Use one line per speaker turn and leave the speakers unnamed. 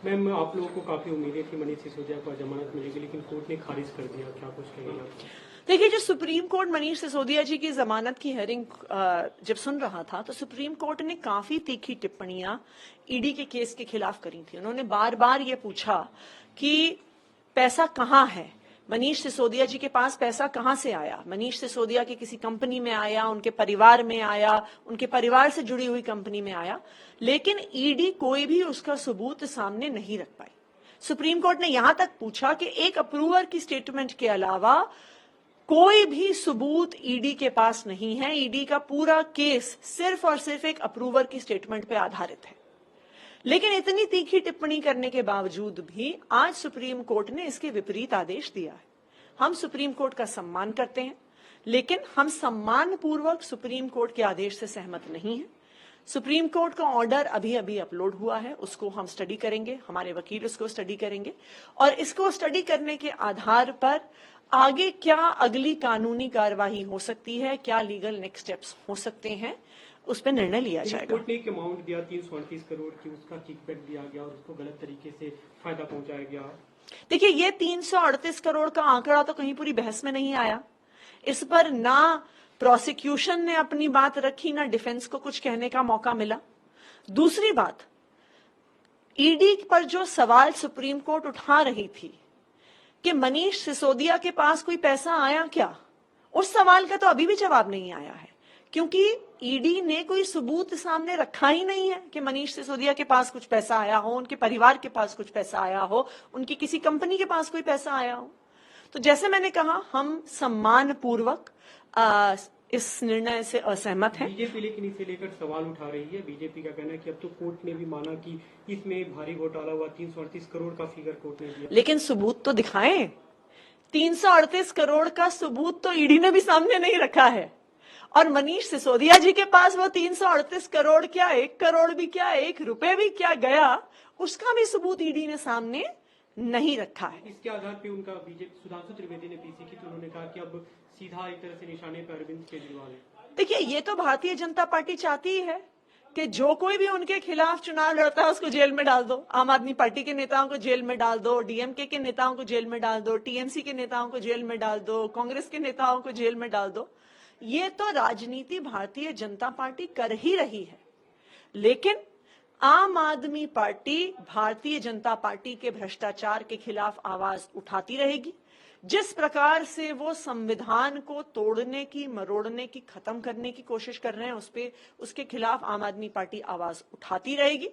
Ma'am, आप लोगों को काफी उम्मीदें थी मनीष सिसोदिया को जमानत मिलेगी, लेकिन कोर्ट ने खारिज कर दिया। क्या कुछ कहेंगे आप?
देखिए, जो सुप्रीम कोर्ट मनीष सिसोदिया जी की जमानत की हियरिंग जब सुन रहा था, तो सुप्रीम कोर्ट ने काफी तीखी टिप्पणियां ईडी के केस के खिलाफ करी थी। उन्होंने बार बार ये पूछा कि पैसा कहाँ है, मनीष सिसोदिया जी के पास पैसा कहाँ से आया, मनीष सिसोदिया की किसी कंपनी में आया, उनके परिवार में आया, उनके परिवार से जुड़ी हुई कंपनी में आया, लेकिन ईडी कोई भी उसका सबूत सामने नहीं रख पाई। सुप्रीम कोर्ट ने यहां तक पूछा कि एक अप्रूवर की स्टेटमेंट के अलावा कोई भी सबूत ईडी के पास नहीं है, ईडी का पूरा केस सिर्फ और सिर्फ एक अप्रूवर की स्टेटमेंट पे आधारित है। लेकिन इतनी तीखी टिप्पणी करने के बावजूद भी आज सुप्रीम कोर्ट ने इसके विपरीत आदेश दिया है। हम सुप्रीम कोर्ट का सम्मान करते हैं, लेकिन हम सम्मानपूर्वक सुप्रीम कोर्ट के आदेश से सहमत नहीं हैं। सुप्रीम कोर्ट का ऑर्डर अभी अभी अपलोड हुआ है, उसको हम स्टडी करेंगे, हमारे वकील उसको स्टडी करेंगे, और इसको स्टडी करने के आधार पर आगे क्या अगली कानूनी कार्यवाही हो सकती है, क्या लीगल नेक्स्ट स्टेप्स हो सकते हैं, उस पर निर्णय लिया जाएगा।
कोर्ट ने एक अमाउंट दिया 338 करोड़ की, उसका किकबैक दिया गया और उसको गलत तरीके से फायदा पहुंचाया गया।
देखिए, ये 338 करोड़ का आंकड़ा तो कहीं पूरी बहस में नहीं आया। इस पर ना प्रोसिक्यूशन ने अपनी बात रखी, ना डिफेंस को कुछ कहने का मौका मिला। दूसरी बात, ईडी पर जो सवाल सुप्रीम कोर्ट उठा रही थी कि मनीष सिसोदिया के पास कोई पैसा आया क्या, उस सवाल का तो अभी भी जवाब नहीं आया है, क्योंकि ईडी ने कोई सबूत सामने रखा ही नहीं है कि मनीष सिसोदिया के पास कुछ पैसा आया हो, उनके परिवार के पास कुछ पैसा आया हो, उनकी किसी कंपनी के पास कोई पैसा आया हो। तो जैसे मैंने कहा, हम सम्मानपूर्वक इस निर्णय से असहमत हैं।
बीजेपी लेकिन इसे लेकर सवाल उठा रही है। बीजेपी का कहना है कि अब तो कोर्ट ने भी माना कि इसमें भारी घोटाला हुआ, 338 करोड़ का फिगर कोर्ट ने दिया।
लेकिन सबूत तो दिखाएं। 338 करोड़ का सबूत तो ईडी ने भी सामने नहीं रखा है, और मनीष सिसोदिया जी के पास वो 338 करोड़ क्या, 1 करोड़ भी क्या, 1 रुपए भी क्या गया, उसका भी सबूत ईडी ने सामने नहीं रखा है।
इसके आधार पे उनका बीजेपी सुधांशु त्रिवेदी ने पीसी की, तो उन्होंने कहा कि अब सीधा एक तरह से निशाने पर अरविंद केजरीवाल है।
देखिए, ये तो भारतीय जनता पार्टी चाहती है कि जो कोई भी उनके खिलाफ चुनाव लड़ता है उसको जेल में डाल दो। आम आदमी पार्टी के नेताओं को जेल में डाल दो, डीएमके के नेताओं को जेल में डाल दो, टीएमसी के नेताओं को जेल में डाल दो, कांग्रेस के नेताओं को जेल में डाल दो। ये तो राजनीति भारतीय जनता पार्टी कर ही रही है, लेकिन आम आदमी पार्टी भारतीय जनता पार्टी के भ्रष्टाचार के खिलाफ आवाज उठाती रहेगी। जिस प्रकार से वो संविधान को तोड़ने की, मरोड़ने की, खत्म करने की कोशिश कर रहे हैं, उसके खिलाफ आम आदमी पार्टी आवाज उठाती रहेगी।